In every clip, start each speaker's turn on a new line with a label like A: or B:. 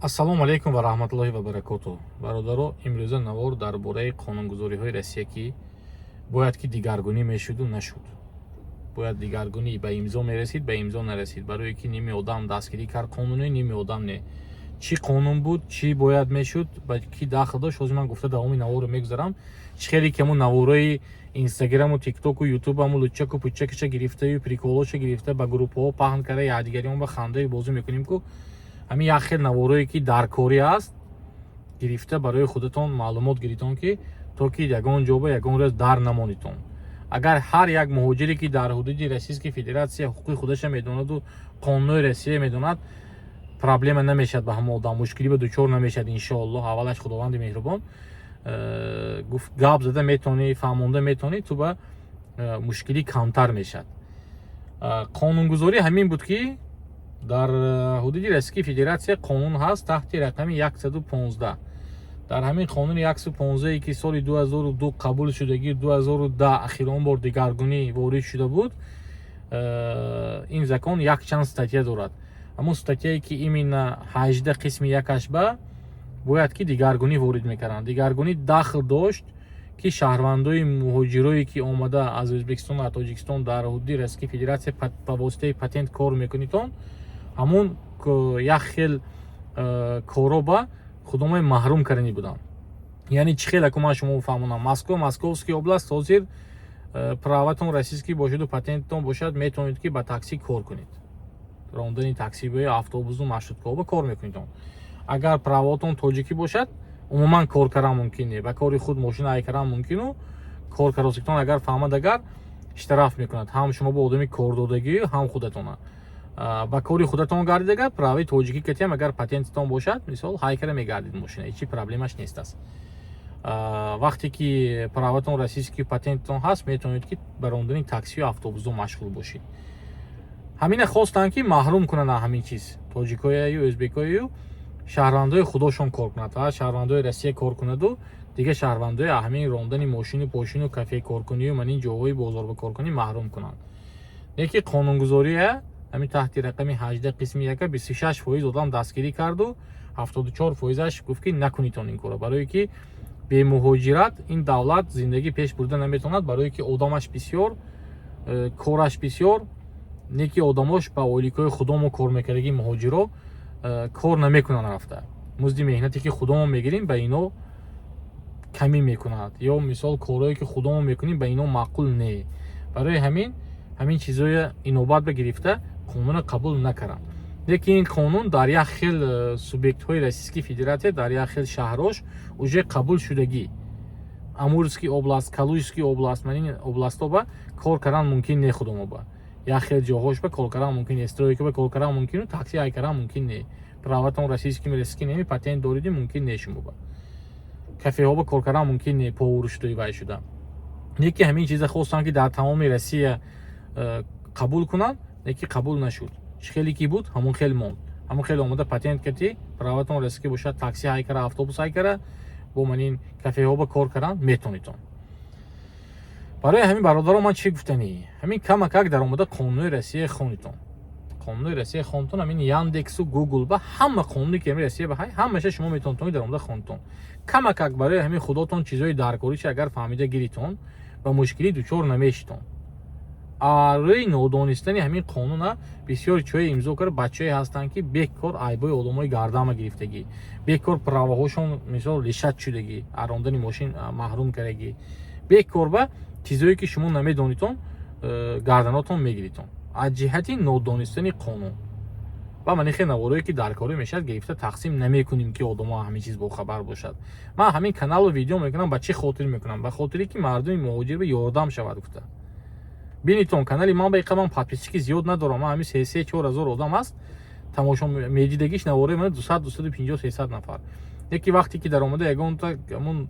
A: Ассалому алайкум ва раҳматуллоҳи ва баракотуҳ. Бародаро, имрӯза навор дар бораи қонунгузориҳои Россия ки бояд ки дигаргунӣ мешуду нашуд. Бояд дигаргунӣ ба имзо мерасид, ба имзо нарасид. Барое ки ними одам дастгирӣ кард қонуне, ними одам не. Чӣ қонун буд, чӣ бояд мешуд, ба ки дахл дошт, ҳозир ман гуфта давоми наворро мегузарам. Чӣ хеле ки ҳамун навораи Инстаграму, ТикТоку, Ютубаму лучаку пучакаша гирифтаю, приколоша гирифта ба группаҳо паҳн карда, якдигарион ба хандаи бозӣ мекунем ку ҳамин як хел наворое ки дар корӣ аст гирифта барои худатон маълумот гиритон ки то ки ягон ҷо ба ягон рӯз дар намонитон. Агар ҳар як муҳоҷире ки дар ҳудуди Российская Федератсия ҳуқуқи худаша медонаду қонунои Россия медонад, проблема намешад ба ҳама одам, мушкилӣ ба дучор намешад иншоаллоҳ. Аввалаш худованди меҳрубон гап зада метавонӣ, фаҳмонда метавонӣ, ту ба мушкилӣ камтар мешад. Қонунгузорӣ ҳамин буд ки дар ҳудуди Российская Федератсия қонун ҳаст таҳти рақами 115. Дар ҳамин қонуни 115 ки соли 2002 қабул шудагӣ, 2010 ахирон бор дигаргунӣ ворид шуда буд, ин закон якчанд статья дорад. Ҳамун статьяе ки именно 18 қисми якаш ба бояд ки дигаргунӣ ворид мекарданд. Дигаргунӣ дахл дошт ки шаҳрвандои муҳоҷирое ки омада аз Ӯзбекистон ва Тоҷикистон дар ҳудуди Российская Федератсия ба воситаи патент кор мекунитон, ҳамун як хел коро ба худомои маҳрум карданӣ буданд. Яъне чӣ хел, ако ман шумо фаҳмонам, Московская област ҳозир праватон российский бошаду патенттон бошад, метавонед ки ба таксӣ кор кунед. Рондани таксиҳои автобусу маршруткаҳо кор мекунед. Агар праватон тоҷикӣ бошад, умуман кор кардан мумкин не. Ба кори худ мошина ай кардан мумкину. Коркаросиктон агар фаҳмад, агар иштараф мекунад. Ҳам шумо ба одами кордодагӣ, ҳам худатона. Ба кори худатон гардид, агар праваи тоҷикӣ катиам, агар патенттон бошад, мисол ҳайкара мегардид мошина, ҳеҷ проблемаш нест аст. Вақте ки праватон российский патенттон ҳаст, метавонед ки ба рондани таксию автобусҳо машғул бошед. Ҳамина хостанд ки маҳрум кунанд аз ҳамин чиз. Тоҷикояю, ӯзбекояю шаҳрвандои худошон кор кунад. Фақат шаҳрвандои Россия кор кунаду дига шаҳрвандои ҳамин рондани мошину, пошину, кафе коркунию, манин ҷоҳои бозорбакоркунӣ маҳрум кунанд. Яке қонунгузория ҳамин таҳти рақами 18 қисми 1 26% одам дастгирӣ карду, 74%аш гуфт ки накунитон ин кора, барое ки бемуҳоҷират ин давлат зиндагӣ пеш бурда наметавонад, барое ки одамаш бисёр, кораш бисёр, не ки одамош ба оиликои худомо кор мекардагӣ муҳоҷиро кор намекунанд рафта. Музди меҳнате ки худомо мегирем ба ино камӣ мекунад, ё мисол корое ки худомо мекунем ба ино маъқул не. Барои ҳамин чизоя инобат ба гирифта қонуна қабул накарданд. Лекин ин қонун дар як хел субъектҳои Российской Федератсия, дар як хел шаҳрош уже қабул шудагӣ. Амурский област, Калужский област, манин областҳо ба кор кардан мумкин не худомо ба. Як хел ҷоҳош ба кор кардан мумкин не, стройка ба кор кардан мумкину, такси ай кардан мумкин не. Праватон российский неми патент дориди мумкин не шумо ба. Кафеҳо ба кор кардан мумкин не, повуршудои вай шуда. Неки ҳамин чиза хостанд ки дар тамоми Россия қабул кунанд, неки қабул нашуд. Чӣ хеле ки буд, ҳамон хел монд. Ҳамон хел омада патент кардӣ, праватон российский бошад, такси ай кара, автобус ай кара, бо манин кафеҳо ба кор кардан метавонитон. Барои ҳамин бародарон ман чӣ гуфтанӣ? Ҳамин камакак дар омада қонунои Россия хонитон. Қонунои Россия хонитон, ҳамин Яндексу, Гугл ба ҳама қонуни ки Россия ба ҳамаша шумо метавонед дар омада хонитон. Камакак барои ҳамин худотон чизои даркориша агар фаҳмида гиритон, ба мушкилӣ дучор намешитон. Рӯи нодонистани ҳамин қонуна бисёр чое имзо карда бачаҳое ҳастанд ки бекор айбои одамои гардама гирифтагӣ, бекор праваҳошон мисол лишат шудагӣ, аз рондани мошин маҳрум кардагӣ, бекор ба чизое ки шумо намедонитон гарданотон мегиритон. Аз ҷиҳати нодонистани қонун ва манин хел наворое ки даркорӣ мешавад гирифта тақсим намекунем ки одамоа ҳамин чиз бохабар бошад. Ман ҳамин каналу видео мекунам, ба чӣ хотир мекунам? Ба хотире ки мардуми муҳоҷир ба ёрдам шавад гуфта. Бинитон, канали ман ба ин қадам подписчики зиёд надорам, ман ҳамин 3-4 ҳазор одам аст, тамошо медидагиш навораи ман 200-250-300 нафар. Яки вақте ки дар омада ягонта ҳамун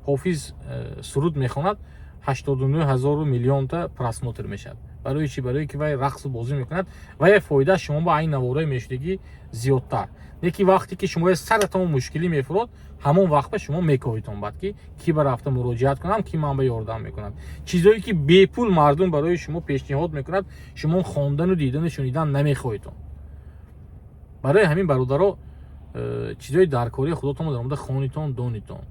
A: ҳофиз суруд мехонад, 89 ҳазору миллионта просмотр мешавад. Барои чӣ? Барое ки вай рақсу бозӣ мекунад ва як фоида шумо ба ин навораи мешудагӣ зиёдтар. Яки вақте ки шумо саратон мушкилӣ мефурод, ҳамон вақт ба шумо мекоҳитон баъд ки ки ба рафта муроҷиат кунам, ки ман ба ёрдам мекунам. Чизое ки бепул мардум барои шумо пешниҳод мекунад, шумо хондану дидану шунидан намехоҳитон. Барои ҳамин бародаро чизои даркории худотон дар мурди хонитон донитон.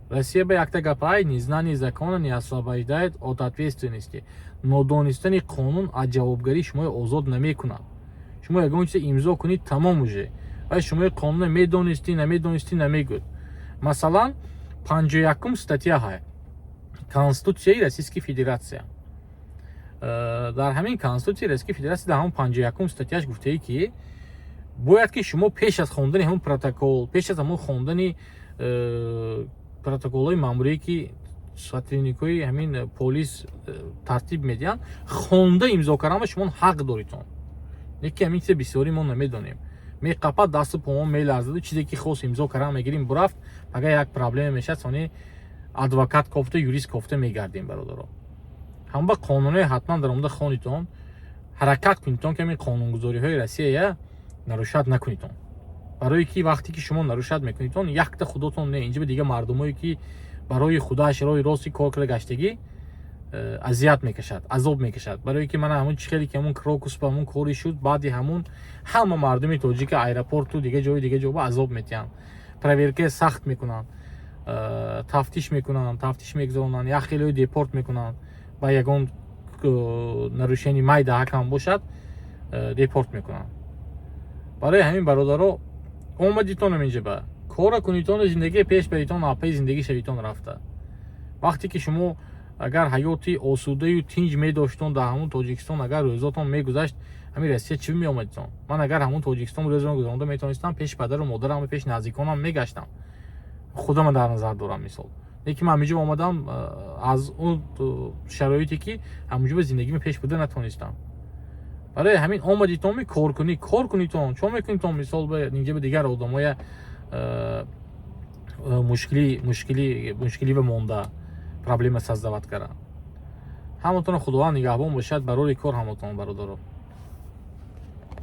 A: Россия ба якта гапай незнание закона не освобождает от ответственности. Но донистани қонун аз ҷавобгарӣ шумо озод намекунад. Шумо ягон чизе имзо кунед тамом уже. Вай шумо қонуна медонистӣ, намедонистӣ намегӯд. Масалан, 51 статья ҳай. Конституцияи Российской Федерация. Дар ҳамин Конституцияи Российской Федерация дар ҳамон 51 статьяш гуфтае ки бояд ки шумо пеш аз хондани ҳамон протокол, пеш аз ҳамон хондани протоколҳои маъмурие ки сотрудникои ҳамин полис тартиб медиҳанд, хонда имзо кардан шумо ҳақ доритон. Яке ҳамин чизе бисёри мо намедонем. Меқапад дасту помон меларзаду чизе ки хос имзо кардан мегирим бурафт, агар як проблема мешад сони адвокат кофта, юрист кофта мегардем бародаро. ҳам ба қонунҳои ҳатман дар мурди хонитон ҳаракат кунитон ки ҳамин қонунгузориҳои Россияя нарушад накунитон. барое ки вақте ки шумо нарушад мекунитон якта худотон не инҷа дига мардумое ки барои худаш роҳи рости кор карда гаштагӣ азият мекашад, азоб мекашад. барое ки мана ҳамун чихеле ки ҳамун крокус ба ҳамун кори шуд, баъди ҳамун ҳама мардуми тоҷика аэропорту дига ҷо ба азоб метиҳанд. проверкаи сахт мекунанд, тафтиш мекунанд, тафтиш мегузаронанд, як хелеҳои депорт мекунанд. ба ягон нарушени майда ҳакам бошад, депорт мекунанд. барои ҳамин бародаро омадитон инҷа ба кора кунитон, зиндагии пеш баритон, апаи зиндагӣ шавитон рафта. вақте ки шумо агар ҳаёти осудаю тинҷ медоштон дар ҳамун Тоҷикистон, агар рӯзотон мегузашт, ҳамин Россия чӣ меомадитон? ман агар ҳамун Тоҷикистон рӯзро гузаронда метавонистам, пеш падару модарам, пеш наздиконам мегаштам. худам дар назар дорам мисол. лекин ман ҳаминҷо омадам аз он шароите ки ҳаминҷо ба зиндагиме пеш бурда натавонистам. барои ҳамин омадитон кор кунитон. чо мекунитон? мисол ба инҷа ба дигар одамоя мушкилӣ ва монда проблема создават кардан. ҳаматон худованд нигаҳбон бошад барори кор ҳаматон бародаро.